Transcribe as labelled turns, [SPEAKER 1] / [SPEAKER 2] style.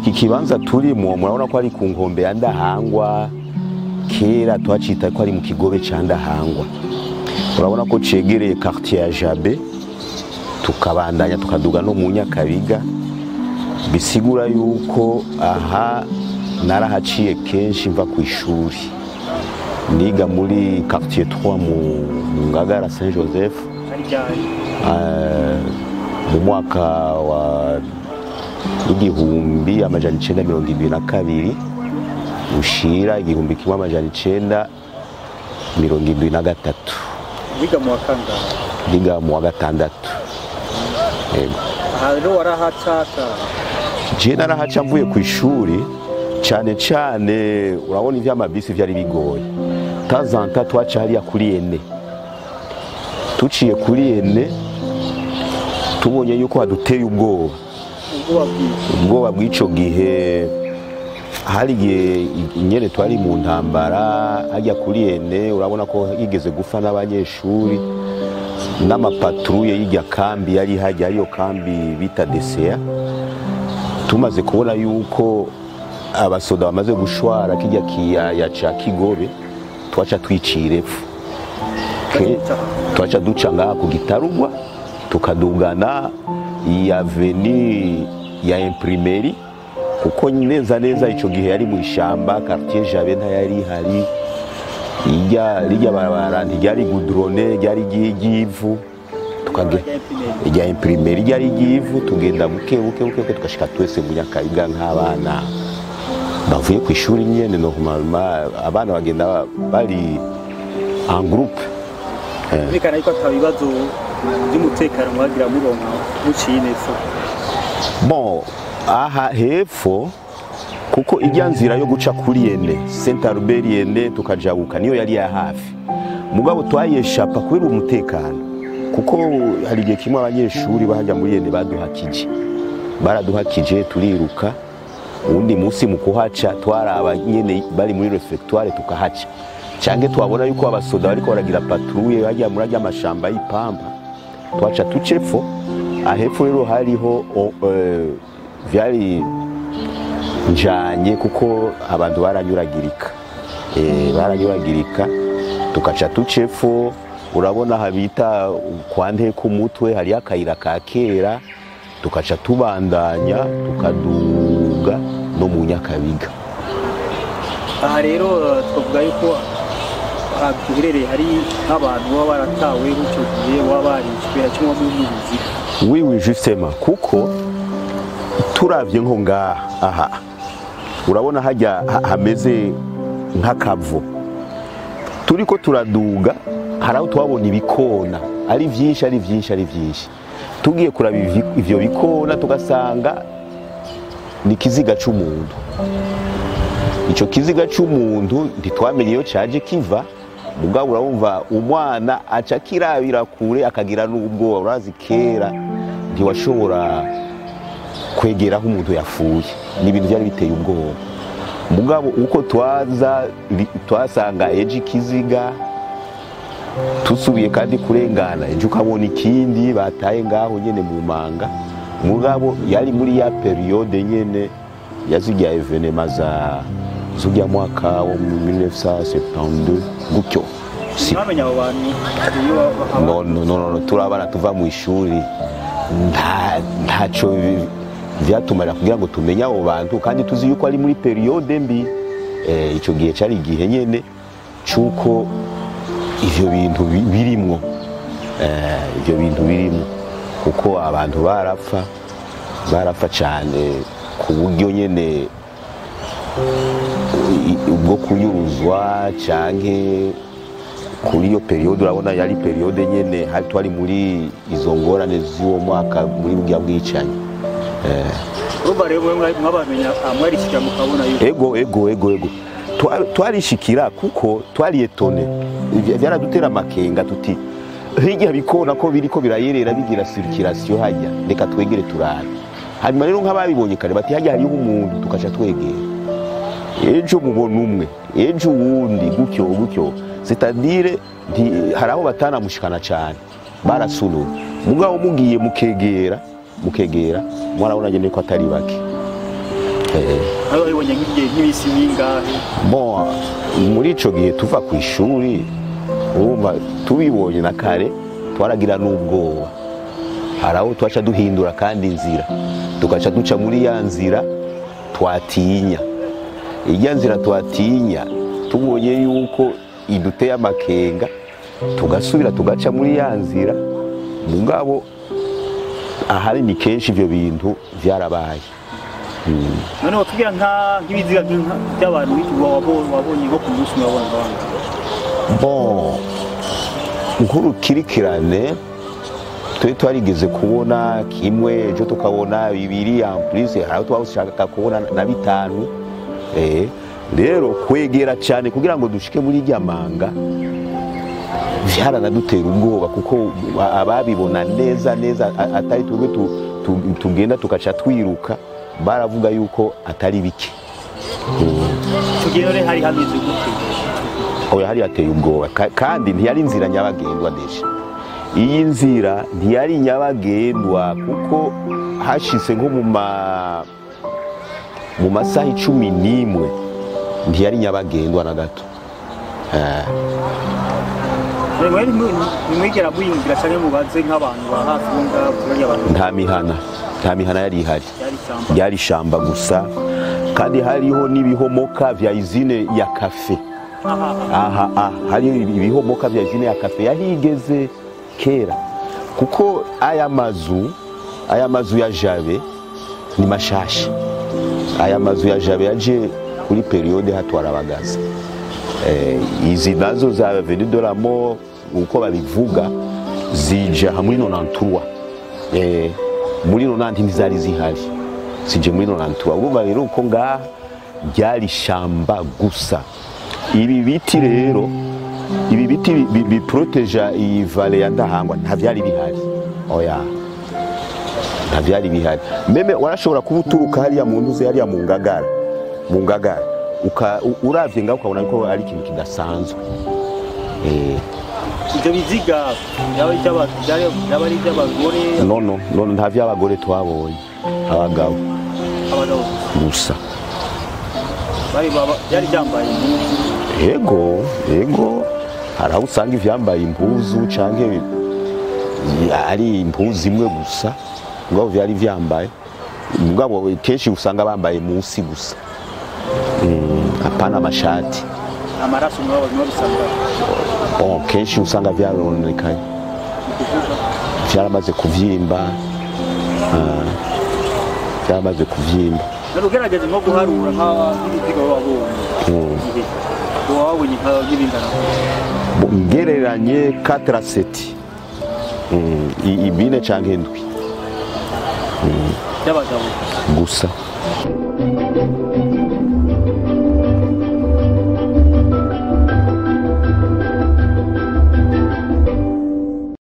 [SPEAKER 1] iki kibanza turimo murabona ko ari ku nkombe ya Ndahangwa, kera twacita ko ari mu kigobe ca Ndahangwa. Urabona ko cegereye quartier ya Jabe, tukabandanya tukaduga no mu Nyakabiga, bisigura yuko aha narahaciye kenshi mva ku ishuri. Niga muri quartier 3 mu Ngagara Saint Joseph mu mwaka wa 1972 ushira 1973.
[SPEAKER 2] Wiga mu wa kangahe?
[SPEAKER 1] Niga mu wa gatandatu.
[SPEAKER 2] Aha rero warahaca?
[SPEAKER 1] Je narahaca mvuye ku ishuri, cyane cyane urabona ivy'amabisi vyari bigoye. Tazanta twaca hariya kuri Ene. Tuciye kuri Ene tubonye yuko haduteye ubwoba. Ubwoba bw'ico gihe hari nyene twari mu ntambara hajya kuri Ene, urabona ko yigeze gufa n'abanyeshuri n'amapatrouille y'irya kambi yari hajya, ariyo kambi bita DCA. Tumaze kubona yuko abasoda bamaze gushwara kijya kiyaya ca Kigobe, twaca twicira epfo. Twaca duca ngaha ku Gitarugwa tukadugana iyi avenue ya Imprimerie, kuko neza ico gihe yari mu ishamba. Quartier Jabe nta yari hari, rijya barabara ryari goudronné, ryari givu, ijya Imprimerie ryari givu. Tugenda buke tukashika twese mu Nyakabiga nk'abana bavuye ku ishuri nyene. Normalement abana bagenda bari en groupe.
[SPEAKER 2] Bikana yuko atabibazo by'umutekano mwagira muronka muciye neza.
[SPEAKER 1] Bon, aha hepfo kuko ijya nzira yo guca kuri Ene Saint Albert Ene tukajabuka niyo yari ya hafi, mugabo twayeshapa kubera umutekano, kuko hari igihe kimwe abanyeshuri bahajya muri Ene baraduhakije turiruka. Undi munsi mu kuhaca twaraba nyene bari muri refectoire tukahaca, cange twabona yuko abasoda bariko baragira patrouille bajya muri ajya amashamba y'ipamba, twaca tucepfo. Ahepfo rero hariho vyari njanye kuko abantu baranyuragirika, tukaca tucepfo. Urabona habita kwa Nteko umutwe hari akayira ka kera, tukaca tubandanya tukaduga no mu Nyakabiga.
[SPEAKER 2] Aha rero twavuga yuko haherereye hari nk'abantu baba baratawe n'icyo gihe baba barishwe cyangwa mu muzika.
[SPEAKER 1] Oui, justement, kuko turavye nko ngaha aha urabona hajya hameze nk'akavu, turiko turaduga haraho twabona ibikona ari vyinshi. Tugiye kuraba ivyo bikona tugasanga ni kiziga c'umuntu. Ico kiziga c'umuntu ntitwamenye iyo caje kiva, mugabo urumva umwana aca kirabira kure akagira n'ubwoba. Urazi kera ntiwashobora kwegera aho umuntu yafuye, ni ibintu byari biteye ubwoba. Mugabo uko twasanga ejo ikiziga, tusubiye kandi kurengana ejo ukabona ikindi bataye ngaho nyene mu manga. Mugabo yari muri ya periode nyene yazijya evenement zujya mwaka wa 1972 gutyo.
[SPEAKER 2] Sinamenya abo bantu
[SPEAKER 1] no turabana tuva mu ishuri, ntaco vyatumara kugira ngo tumenye abo bantu, kandi tuzi yuko ari muri periode mbi. Ico gihe cari igihe nyene cuko ivyo bintu birimwo, kuko abantu barapfa cyane ku buryo nyene ubwo kunyuruzwa canke kuri iyo periode. Urabona yari periode nyene twari muri izo ngorane z'uwo mwaka muri bwa bwicanyi.
[SPEAKER 2] mwabamenya mwarishikira mukabona yuko
[SPEAKER 1] ego twarishikira kuko twari etone, byaradutera amakenga tuti hirya bikona ko biriko birayerera bigira circulation hajya, reka twegere turara. Hanyuma rero nk'ababibonye kare bati hajya hariho umuntu, tukaca twegera. Ejo mubona umwe, ejo wundi, gutyo c'est-à-dire haraho batanamushikana cyane, barasunu mugabo mugiye mukegera mwarabona nyene ko atari bake.
[SPEAKER 2] aho wabonye nk'ibisi bingahe?
[SPEAKER 1] Bon, muri ico gihe tuva ku ishuri urumva tubibonye na kare twaragira n'ubwoba, haraho twaca duhindura kandi inzira tugaca duca muri ya nzira twatinya. Iya nzira twatinya tubonye yuko iduteye amakenga tugasubira tugaca muri ya nzira, mugabo ahari ni kenshi ivyo bintu vyarabaye.
[SPEAKER 2] None watubwira nk'ibiziga by'abantu wabonye nko ku munsi wabona?
[SPEAKER 1] Bon, nk'urukirikirane twarigeze kubona kimwe, ejo tukabona bibiri, en plus haraho twashaka kubona na bitanu. Rero kwegera cyane kugira ngo dushike muri irya manga vyaranadutera ubwoba, kuko ababibona neza atari twebwe tugenda tugaca twiruka, baravuga yuko atari bike.
[SPEAKER 2] Tugere hari hameze gute?
[SPEAKER 1] Oya, hari hateye ubwoba kandi ntiyari inzira nyabagendwa desha. Iyi nzira ntiyari nyabagendwa kuko hashitse nko mu masaha 11 ntiyari nyabagendwa na gato.
[SPEAKER 2] Nimwigera muyingira cyane mubaze nk'abantu ba hafi ngaho?
[SPEAKER 1] Nta mihana yari ihari, yari shamba gusa, kandi hariho n'ibihomoka vya izine ya kafe. Hariho ibihomoka vya izine ya kafe yahigeze kera, kuko aya mazu ya Jabe ni mashasha. Aya mazu ya Jabe yaje kuri periode hatwara abagaza. Izi nazo za Avenue de la Mort uko babivuga zija muri 93. Muri 90 ntizari zihari, sije muri 93. Urumva rero uko ngaha byari shamba gusa. Ibi biti rero, ibi biti biproteja iyi vale ya Ndahangwa nta byari bihari. Oya, nta byari bihari. Meme warashobora kuba uturuka hariya mu nduze hariya mu Ngagara uravye ngaho ukabona ko ari ikintu kidasanzwe.
[SPEAKER 2] Ibyo biziga byaba ari iby'abagore?
[SPEAKER 1] No, nta by'abagore twabonye, abagabo gusa.
[SPEAKER 2] Byari byambaye impuzu?
[SPEAKER 1] Yego, hari aho usanga ivyambaye impuzu canke ari impuzu imwe gusa, ngabo byari vyambaye, mugabo kenshi usanga bambaye munsi gusa, apana amashati.
[SPEAKER 2] Amaraso mwabonye bisanga?
[SPEAKER 1] Kenshi usanga vyaronekaye, vyaramaze kuvyimba. Vyaramaze kuvyimba.
[SPEAKER 2] Ugerageze nko guharura nk'ibiziga wabonye, wabonye nk'ibingana?
[SPEAKER 1] Ngereranye 4 seti, ibine canke indwi
[SPEAKER 2] by'abagabo
[SPEAKER 1] gusa.